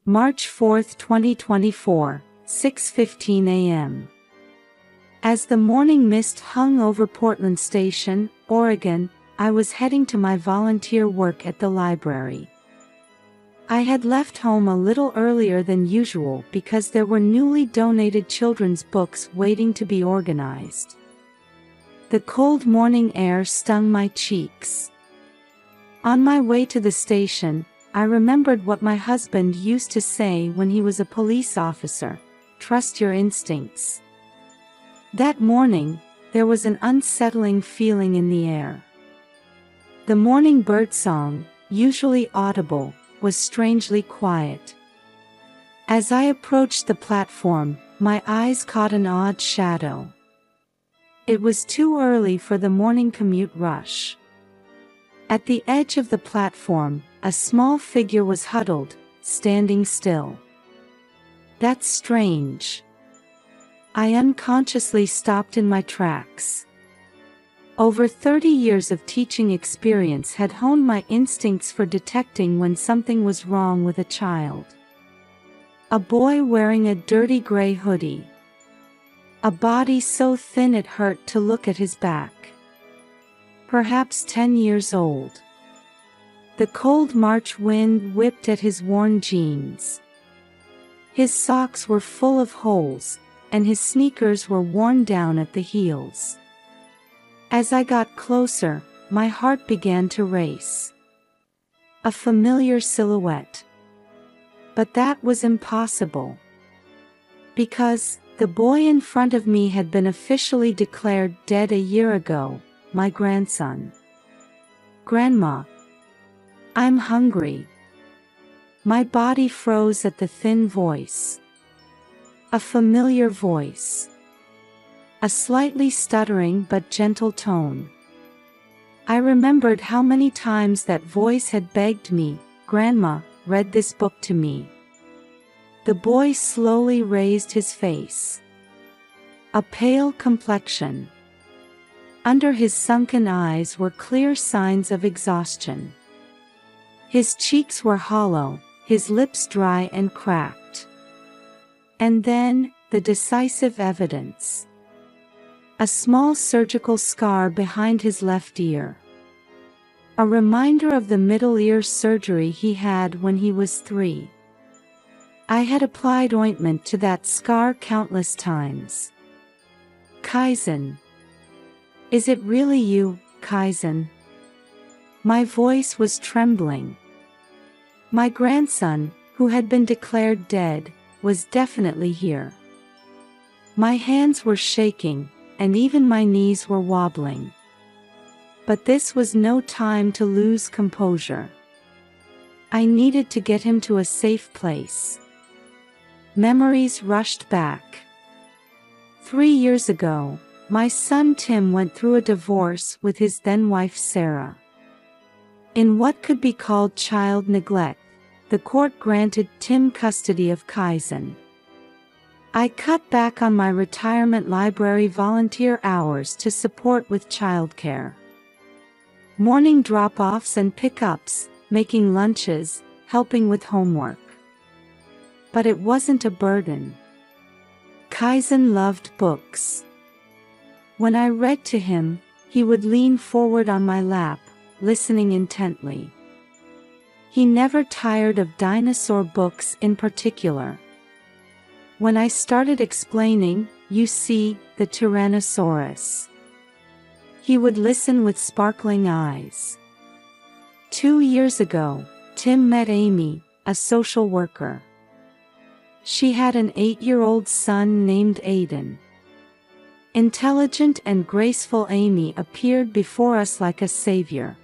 March 4, 2024, 6:15 a.m. As the morning mist hung over Portland Station, Oregon, I was heading to my volunteer work at the library. I had left home a little earlier than usual because there were newly donated children's books waiting to be organized. The cold morning air stung my cheeks. On my way to the station, I remembered what my husband used to say when he was a police officer: trust your instincts. That morning, there was an unsettling feeling in the air. The morning birdsong, usually audible, was strangely quiet. As I approached the platform, my eyes caught an odd shadow. It was too early for the morning commute rush. At the edge of the platform, a small figure was huddled, standing still. That's strange. I unconsciously stopped in my tracks. Over 30 years of teaching experience had honed my instincts for detecting when something was wrong with a child. A boy wearing a dirty gray hoodie. A body so thin it hurt to look at his back. Perhaps 10 years old. The cold March wind whipped at his worn jeans. His socks were full of holes, and his sneakers were worn down at the heels. As I got closer, my heart began to race. A familiar silhouette. But that was impossible. Because the boy in front of me had been officially declared dead a year ago, my grandson. Grandma. I'm hungry. My body froze at the thin voice. A familiar voice. A slightly stuttering but gentle tone. I remembered how many times that voice had begged me, "Grandma, read this book to me." The boy slowly raised his face. A pale complexion. Under his sunken eyes were clear signs of exhaustion. His cheeks were hollow, his lips dry and cracked. And then, the decisive evidence. A small surgical scar behind his left ear. A reminder of the middle ear surgery he had when he was 3. I had applied ointment to that scar countless times. Kaizen. Is it really you, Kaizen? My voice was trembling. My grandson, who had been declared dead, was definitely here. My hands were shaking, and even my knees were wobbling. But this was no time to lose composure. I needed to get him to a safe place. Memories rushed back. 3 years ago, my son Tim went through a divorce with his then-wife Sarah. In what could be called child neglect, the court granted Tim custody of Kaizen. I cut back on my retirement library volunteer hours to support with childcare. Morning drop-offs and pickups, making lunches, helping with homework. But it wasn't a burden. Kaizen loved books. When I read to him, he would lean forward on my lap, listening intently. He never tired of dinosaur books in particular. When I started explaining, you see, the Tyrannosaurus, he would listen with sparkling eyes. 2 years ago, Tim met Amy, a social worker. She had an 8-year-old son named Aiden. Intelligent and graceful Amy appeared before us like a savior.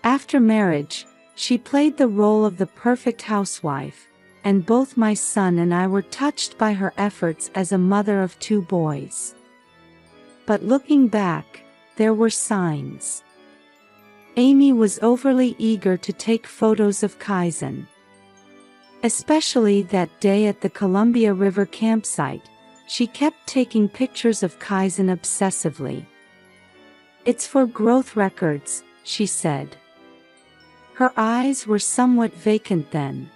After marriage, she played the role of the perfect housewife, and both my son and I were touched by her efforts as a mother of 2 boys. But looking back, there were signs. Amy was overly eager to take photos of Kaizen. Especially that day at the Columbia River campsite, she kept taking pictures of Kaizen obsessively. "It's for growth records," she said. Her eyes were somewhat vacant then.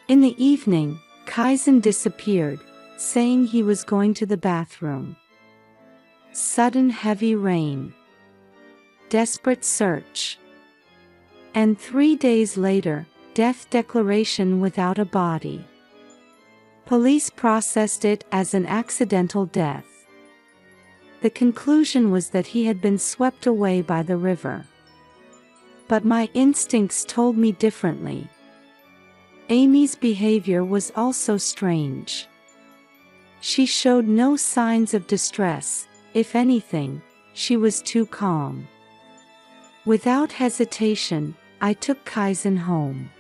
In the evening, Kaizen disappeared, saying he was going to the bathroom. Sudden heavy rain. Desperate search. And 3 days later, death declaration without a body. Police processed it as an accidental death. The conclusion was that he had been swept away by the river. But my instincts told me differently. Amy's behavior was also strange. She showed no signs of distress. If anything, she was too calm. Without hesitation, I took Kaizen home.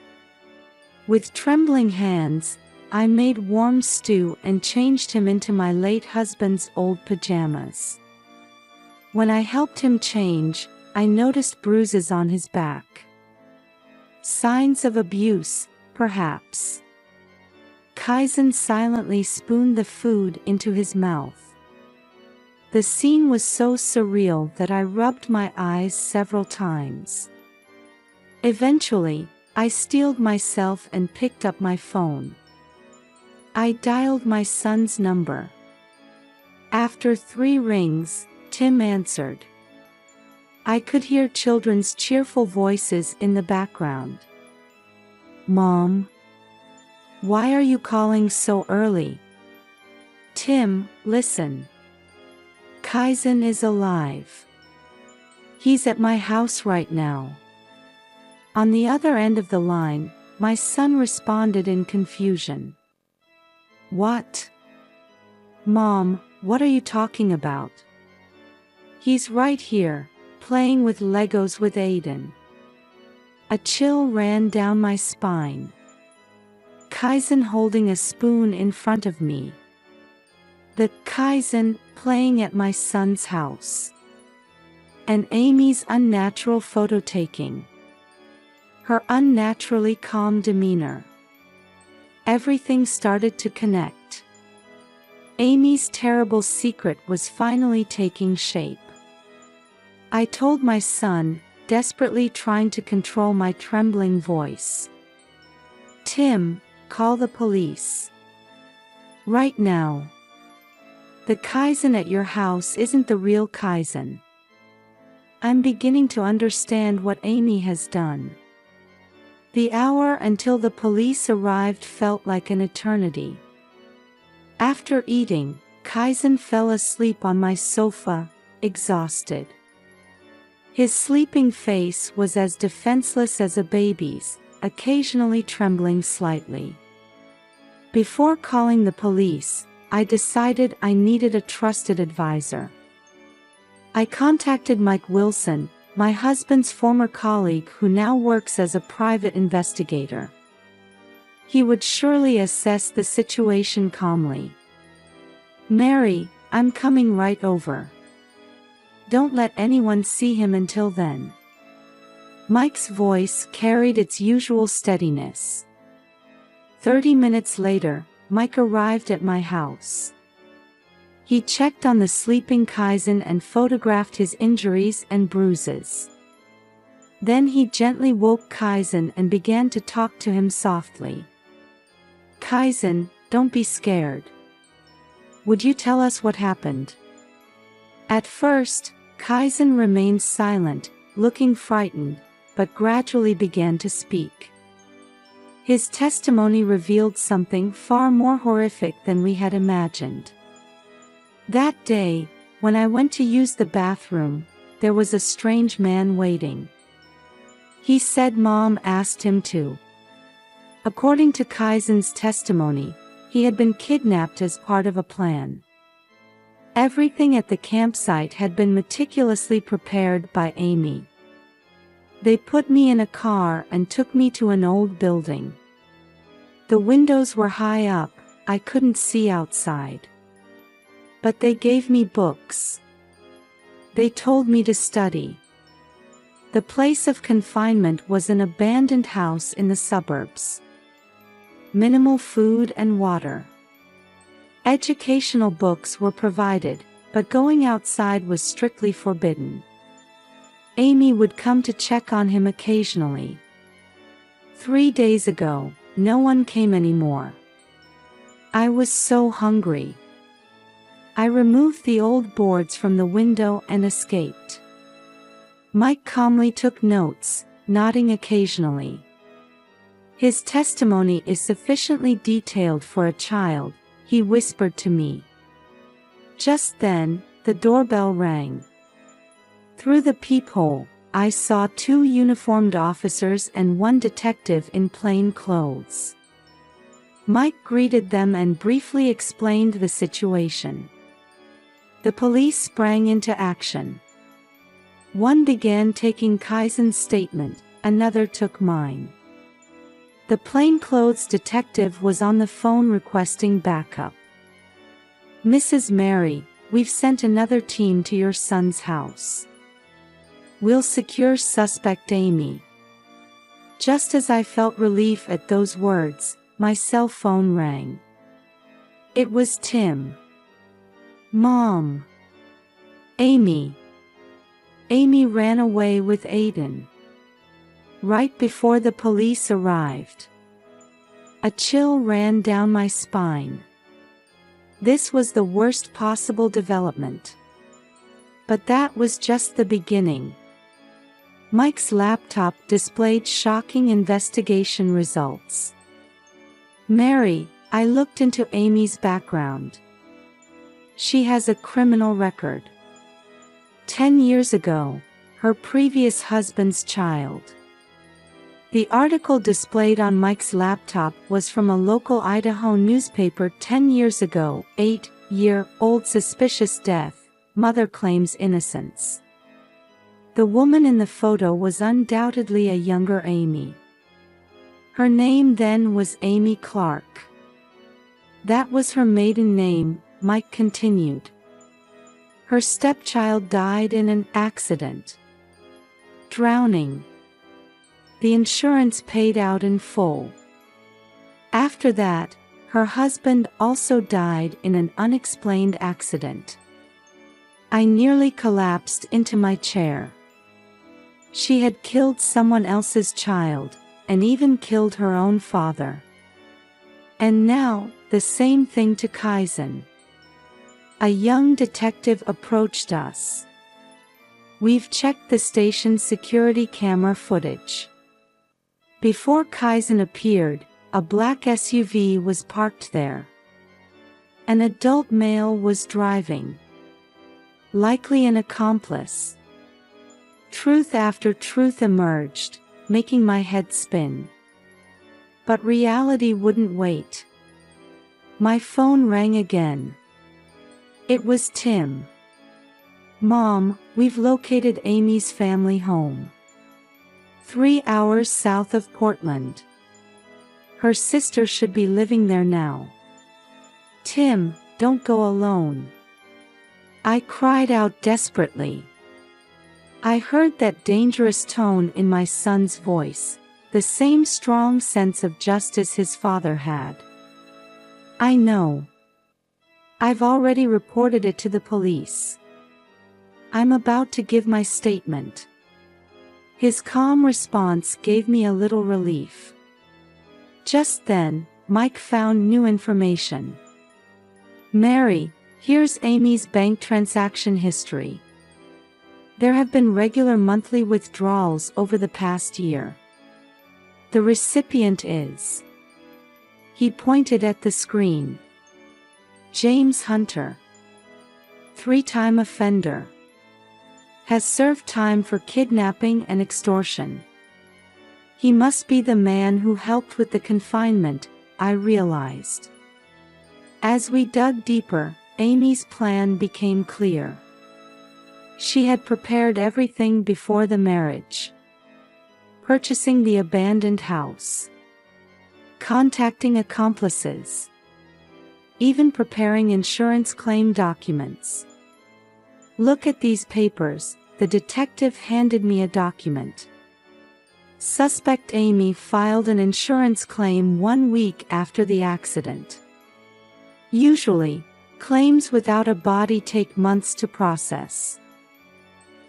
With trembling hands, I made warm stew and changed him into my late husband's old pajamas. When I helped him change, I noticed bruises on his back. Signs of abuse, perhaps. Kaizen silently spooned the food into his mouth. The scene was so surreal that I rubbed my eyes several times. Eventually, I steeled myself and picked up my phone. I dialed my son's number. After 3 rings, Tim answered. I could hear children's cheerful voices in the background. Mom? Why are you calling so early? Tim, listen. Kaizen is alive. He's at my house right now. On the other end of the line, my son responded in confusion. What? Mom, what are you talking about? He's right here, playing with Legos with Aiden. A chill ran down my spine. Kaizen holding a spoon in front of me. The Kaizen playing at my son's house. And Amy's unnatural photo taking. Her unnaturally calm demeanor. Everything started to connect. Amy's terrible secret was finally taking shape. I told my son, desperately trying to control my trembling voice. Tim, call the police. Right now. The Kaizen at your house isn't the real Kaizen. I'm beginning to understand what Amy has done. The hour until the police arrived felt like an eternity. After eating, Kaizen fell asleep on my sofa, exhausted. His sleeping face was as defenseless as a baby's, occasionally trembling slightly. Before calling the police, I decided I needed a trusted advisor. I contacted Mike Wilson, my husband's former colleague who now works as a private investigator. He would surely assess the situation calmly. Mary, I'm coming right over. Don't let anyone see him until then. Mike's voice carried its usual steadiness. 30 minutes later, Mike arrived at my house. He checked on the sleeping Kaizen and photographed his injuries and bruises. Then he gently woke Kaizen and began to talk to him softly. Kaizen, don't be scared. Would you tell us what happened? At first, Kaizen remained silent, looking frightened, but gradually began to speak. His testimony revealed something far more horrific than we had imagined. That day, when I went to use the bathroom, there was a strange man waiting. He said Mom asked him to. According to Kaizen's testimony, he had been kidnapped as part of a plan. Everything at the campsite had been meticulously prepared by Amy. They put me in a car and took me to an old building. The windows were high up, I couldn't see outside. But they gave me books. They told me to study. The place of confinement was an abandoned house in the suburbs. Minimal food and water. Educational books were provided, but going outside was strictly forbidden. Amy would come to check on him occasionally. 3 days ago, no one came anymore. I was so hungry. I removed the old boards from the window and escaped. Mike calmly took notes, nodding occasionally. His testimony is sufficiently detailed for a child, he whispered to me. Just then, the doorbell rang. Through the peephole, I saw 2 uniformed officers and 1 detective in plain clothes. Mike greeted them and briefly explained the situation. The police sprang into action. One began taking Kaizen's statement, another took mine. The plainclothes detective was on the phone requesting backup. Mrs. Mary, we've sent another team to your son's house. We'll secure suspect Amy. Just as I felt relief at those words, my cell phone rang. It was Tim. Mom. Amy. Amy ran away with Aiden. Right before the police arrived. A chill ran down my spine. This was the worst possible development. But that was just the beginning. Mike's laptop displayed shocking investigation results. Mary, I looked into Amy's background. She has a criminal record. 10 years ago, her previous husband's child. The article displayed on Mike's laptop was from a local Idaho newspaper 10 years ago. 8-year-old suspicious death, mother claims innocence. The woman in the photo was undoubtedly a younger Amy. Her name then was Amy Clark. That was her maiden name, Mike continued. Her stepchild died in an accident. Drowning. The insurance paid out in full. After that, her husband also died in an unexplained accident. I nearly collapsed into my chair. She had killed someone else's child, and even killed her own father. And now, the same thing to Kaizen. A young detective approached us. We've checked the station's security camera footage. Before Kaizen appeared, a black SUV was parked there. An adult male was driving. Likely an accomplice. Truth after truth emerged, making my head spin. But reality wouldn't wait. My phone rang again. It was Tim. Mom, we've located Amy's family home. 3 hours south of Portland. Her sister should be living there now. Tim, don't go alone. I cried out desperately. I heard that dangerous tone in my son's voice, the same strong sense of justice his father had. I know. I've already reported it to the police. I'm about to give my statement. His calm response gave me a little relief. Just then, Mike found new information. Mary, here's Amy's bank transaction history. There have been regular monthly withdrawals over the past year. The recipient is. He pointed at the screen. James Hunter. 3-time offender. Has served time for kidnapping and extortion. He must be the man who helped with the confinement, I realized. As we dug deeper, Amy's plan became clear. She had prepared everything before the marriage. Purchasing the abandoned house. Contacting accomplices. Even preparing insurance claim documents. Look at these papers, the detective handed me a document. Suspect Amy filed an insurance claim 1 week after the accident. Usually, claims without a body take months to process.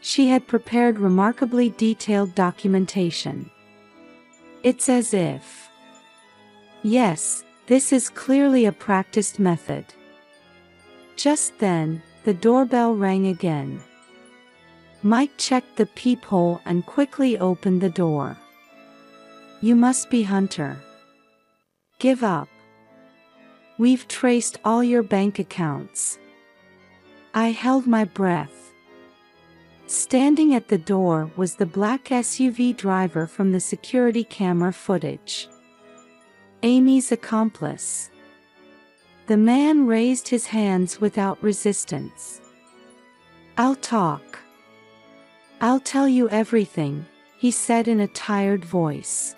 She had prepared remarkably detailed documentation. It's as if Yes, this is clearly a practiced method. Just then, the doorbell rang again. Mike checked the peephole and quickly opened the door. You must be Hunter. Give up. We've traced all your bank accounts. I held my breath. Standing at the door was the black SUV driver from the security camera footage. Amy's accomplice. The man raised his hands without resistance. I'll talk. I'll tell you everything, he said in a tired voice.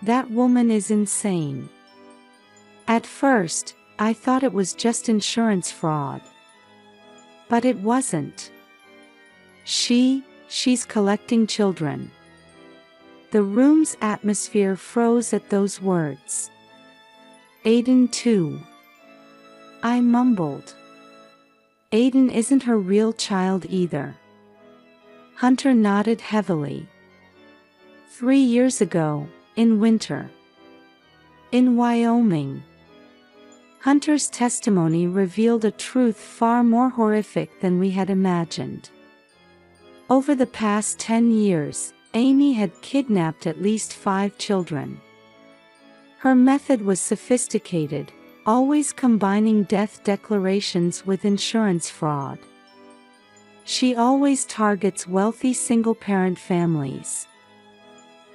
That woman is insane. At first, I thought it was just insurance fraud. But it wasn't. She's collecting children. The room's atmosphere froze at those words. Aiden too. I mumbled. Aiden isn't her real child either. Hunter nodded heavily. 3 years ago, in winter. In Wyoming. Hunter's testimony revealed a truth far more horrific than we had imagined. Over the past 10 years, Amy had kidnapped at least 5 children. Her method was sophisticated, always combining death declarations with insurance fraud. She always targets wealthy single-parent families.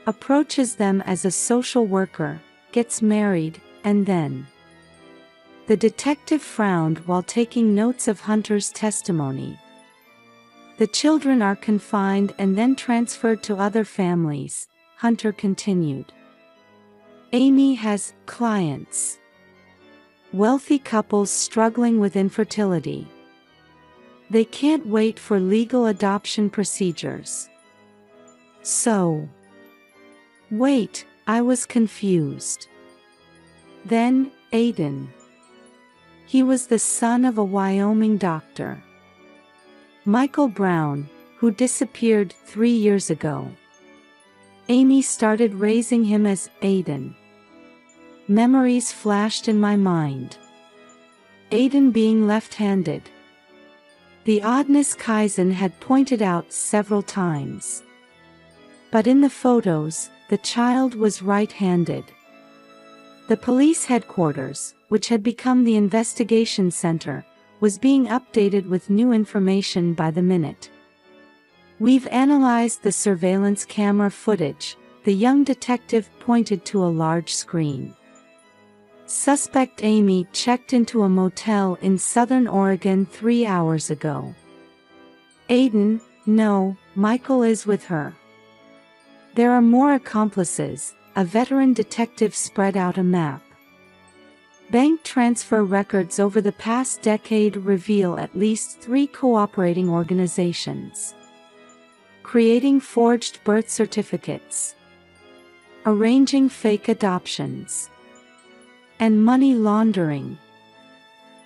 Approaches them as a social worker, gets married, and then. The detective frowned while taking notes of Hunter's testimony. The children are confined and then transferred to other families, Hunter continued. Amy has clients. Wealthy couples struggling with infertility. They can't wait for legal adoption procedures. So. Wait, I was confused. Then, Aiden. He was the son of a Wyoming doctor. Michael Brown, who disappeared 3 years ago. Amy started raising him as Aiden. Memories flashed in my mind. Aiden being left-handed. The oddness Kaizen had pointed out several times. But in the photos, the child was right-handed. The police headquarters, which had become the investigation center, was being updated with new information by the minute. We've analyzed the surveillance camera footage, the young detective pointed to a large screen. Suspect Amy checked into a motel in Southern Oregon 3 hours ago. Aiden, no, Michael is with her. There are more accomplices, a veteran detective spread out a map. Bank transfer records over the past decade reveal at least 3 cooperating organizations. Creating forged birth certificates. Arranging fake adoptions. And money laundering.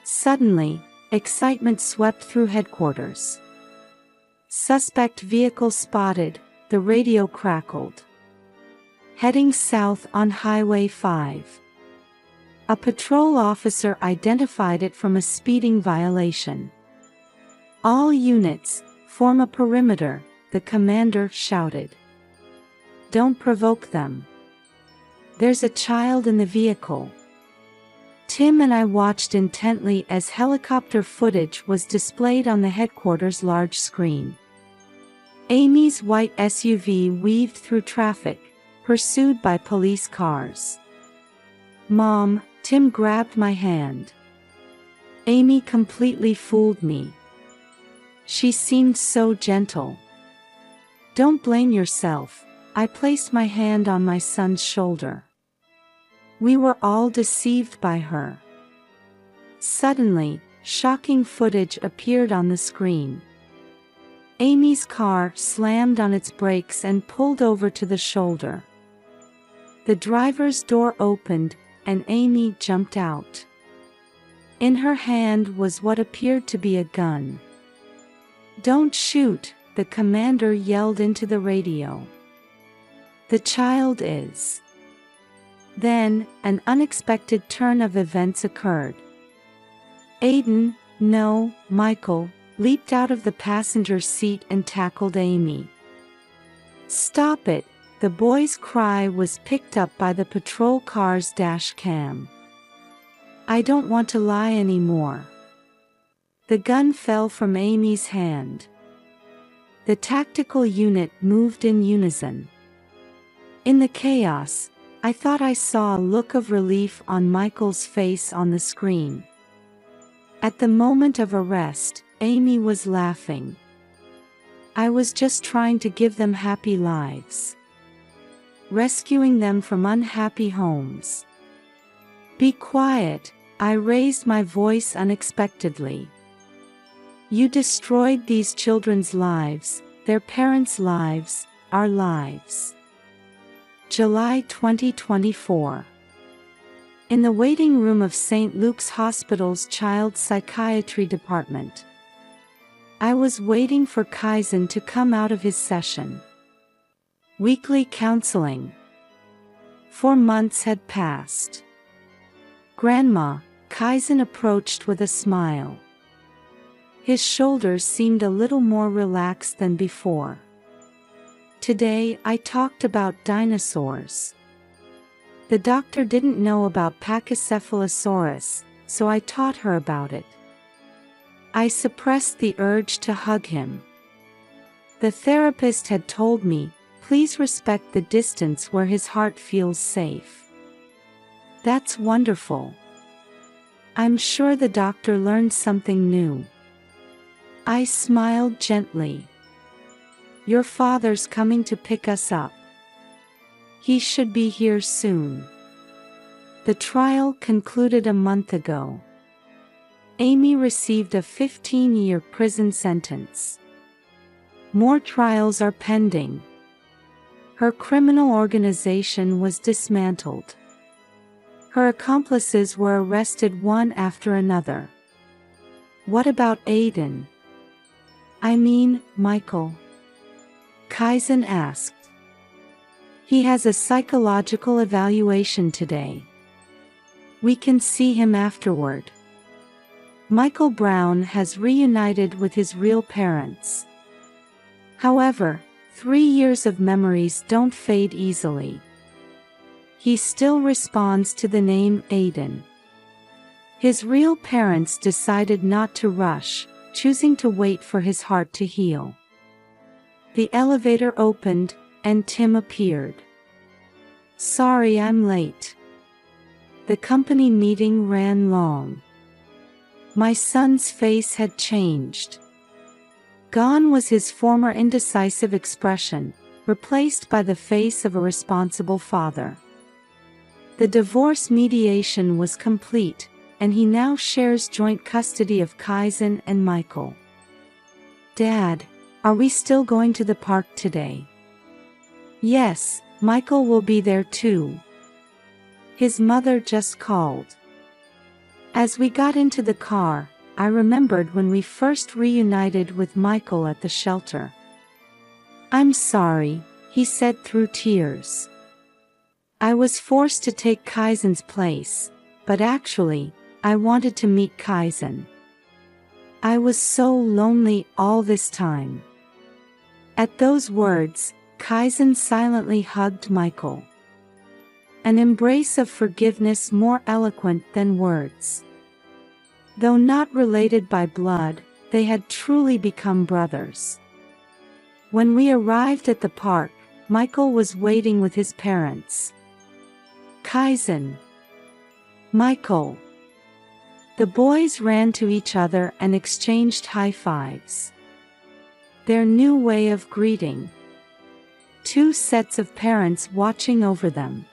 Suddenly, excitement swept through headquarters. Suspect vehicle spotted, the radio crackled. Heading south on Highway 5. A patrol officer identified it from a speeding violation. All units, form a perimeter, the commander shouted. Don't provoke them. There's a child in the vehicle. Tim and I watched intently as helicopter footage was displayed on the headquarters' large screen. Amy's white SUV weaved through traffic, pursued by police cars. Mom, Tim grabbed my hand. Amy completely fooled me. She seemed so gentle. Don't blame yourself, I placed my hand on my son's shoulder. We were all deceived by her. Suddenly, shocking footage appeared on the screen. Amy's car slammed on its brakes and pulled over to the shoulder. The driver's door opened, and Amy jumped out. In her hand was what appeared to be a gun. Don't shoot, the commander yelled into the radio. The child is. Then, an unexpected turn of events occurred. Aiden, no, Michael, leaped out of the passenger seat and tackled Amy. "Stop it!" The boy's cry was picked up by the patrol car's dash cam. "I don't want to lie anymore." The gun fell from Amy's hand. The tactical unit moved in unison. In the chaos, I thought I saw a look of relief on Michael's face on the screen. At the moment of arrest, Amy was laughing. I was just trying to give them happy lives. Rescuing them from unhappy homes. "Be quiet," I raised my voice unexpectedly. "You destroyed these children's lives, their parents' lives, our lives." July 2024. In the waiting room of St. Luke's Hospital's Child Psychiatry Department. I was waiting for Kaizen to come out of his session. Weekly counseling. 4 months had passed. "Grandma," Kaizen approached with a smile. His shoulders seemed a little more relaxed than before. "Today I talked about dinosaurs. The doctor didn't know about Pachycephalosaurus, so I taught her about it." I suppressed the urge to hug him. The therapist had told me, "Please respect the distance where his heart feels safe." That's wonderful. I'm sure the doctor learned something new. I smiled gently. "Your father's coming to pick us up. He should be here soon." The trial concluded a month ago. Amy received a 15-year prison sentence. More trials are pending. Her criminal organization was dismantled. Her accomplices were arrested one after another. What about Aiden? I mean, Michael? Kaizen asked. He has a psychological evaluation today. We can see him afterward. Michael Brown has reunited with his real parents. However, 3 years of memories don't fade easily. He still responds to the name Aiden. His real parents decided not to rush, choosing to wait for his heart to heal. The elevator opened, and Tim appeared. "Sorry I'm late. The company meeting ran long." My son's face had changed. Gone was his former indecisive expression, replaced by the face of a responsible father. The divorce mediation was complete, and he now shares joint custody of Kaizen and Michael. "Dad, are we still going to the park today?" "Yes, Michael will be there too. His mother just called." As we got into the car, I remembered when we first reunited with Michael at the shelter. "I'm sorry," he said through tears. "I was forced to take Kaizen's place, but actually, I wanted to meet Kaizen. I was so lonely all this time." At those words, Kaizen silently hugged Michael. An embrace of forgiveness more eloquent than words. Though not related by blood, they had truly become brothers. When we arrived at the park, Michael was waiting with his parents. "Kaizen." "Michael." The boys ran to each other and exchanged high fives. Their new way of greeting. 2 sets of parents watching over them.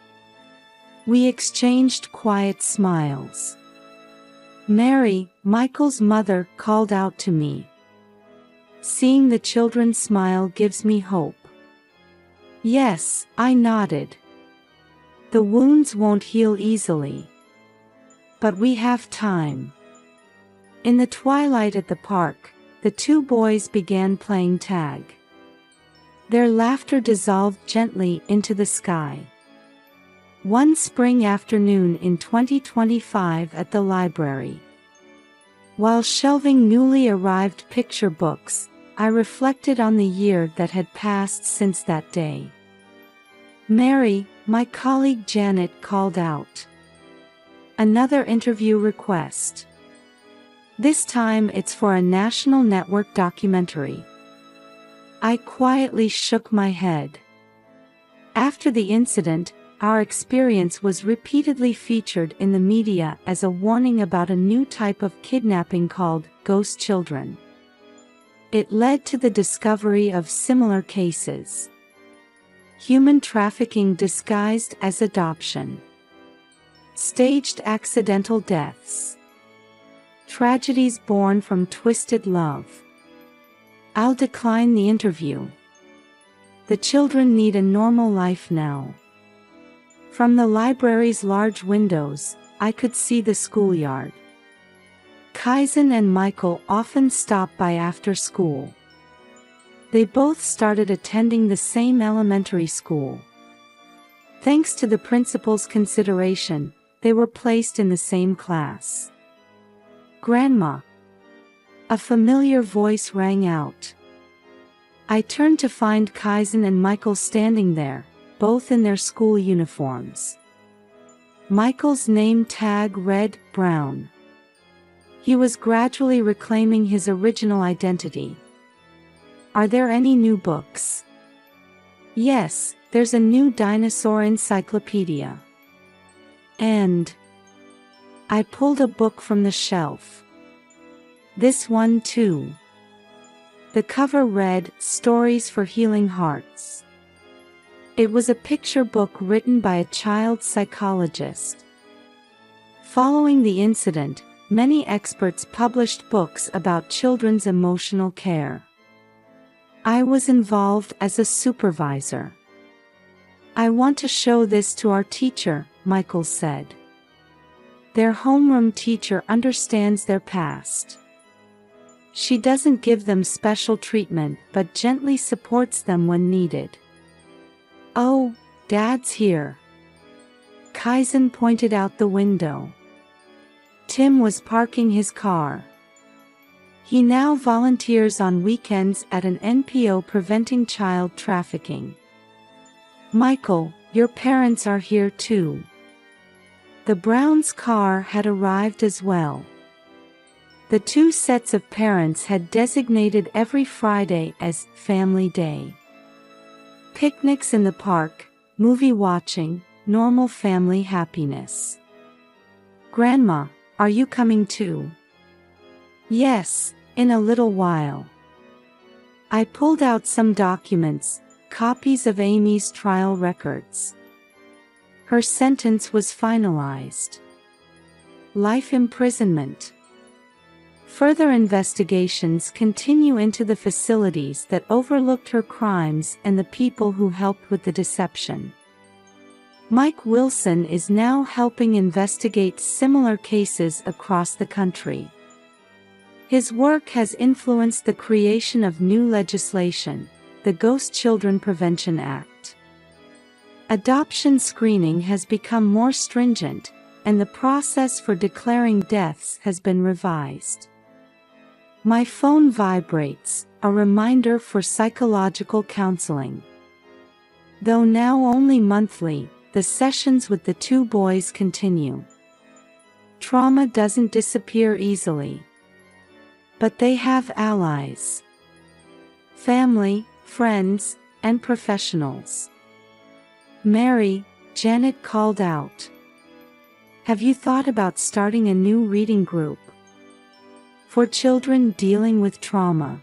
We exchanged quiet smiles. Mary, Michael's mother, called out to me. Seeing the children smile gives me hope. Yes, I nodded. The wounds won't heal easily. But we have time. In the twilight at the park, the 2 boys began playing tag. Their laughter dissolved gently into the sky. One spring afternoon in 2025 at the library. While shelving newly arrived picture books, I reflected on the year that had passed since that day. "Mary," my colleague Janet called out. "Another interview request. This time it's for a national network documentary." I quietly shook my head. After the incident, our experience was repeatedly featured in the media as a warning about a new type of kidnapping called ghost children. It led to the discovery of similar cases. Human trafficking disguised as adoption. Staged accidental deaths. Tragedies born from twisted love. I'll decline the interview. The children need a normal life now. From the library's large windows, I could see the schoolyard. Kaizen and Michael often stopped by after school. They both started attending the same elementary school. Thanks to the principal's consideration, they were placed in the same class. "Grandma." A familiar voice rang out. I turned to find Kaizen and Michael standing there, both in their school uniforms. Michael's name tag read Brown. He was gradually reclaiming his original identity. "Are there any new books?" "Yes, there's a new dinosaur encyclopedia." "And?" I pulled a book from the shelf. "This one too." The cover read, "Stories for Healing Hearts." It was a picture book written by a child psychologist. Following the incident, many experts published books about children's emotional care. I was involved as a supervisor. "I want to show this to our teacher," Michael said. "Their homeroom teacher understands their past. She doesn't give them special treatment but gently supports them when needed." "Oh, Dad's here." Kaizen pointed out the window. Tim was parking his car. He now volunteers on weekends at an NPO preventing child trafficking. "Michael, your parents are here too." The Browns' car had arrived as well. The two sets of parents had designated every Friday as Family Day. Picnics in the park, movie watching, normal family happiness. "Grandma, are you coming too?" "Yes, in a little while." I pulled out some documents, copies of Amy's trial records. Her sentence was finalized. Life imprisonment. Further investigations continue into the facilities that overlooked her crimes and the people who helped with the deception. Mike Wilson is now helping investigate similar cases across the country. His work has influenced the creation of new legislation, the Ghost Children Prevention Act. Adoption screening has become more stringent, and the process for declaring deaths has been revised. My phone vibrates, a reminder for psychological counseling. Though now only monthly, the sessions with the two boys continue. Trauma doesn't disappear easily. But they have allies. Family, friends, and professionals. "Mary," Janet called out. "Have you thought about starting a new reading group for children dealing with trauma?"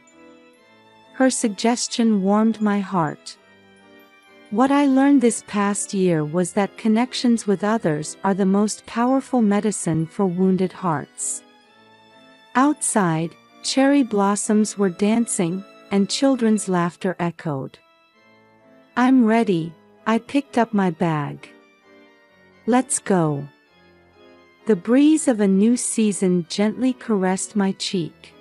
Her suggestion warmed my heart. What I learned this past year was that connections with others are the most powerful medicine for wounded hearts. Outside, cherry blossoms were dancing, and children's laughter echoed. "I'm ready," I picked up my bag. "Let's go." The breeze of a new season gently caressed my cheek.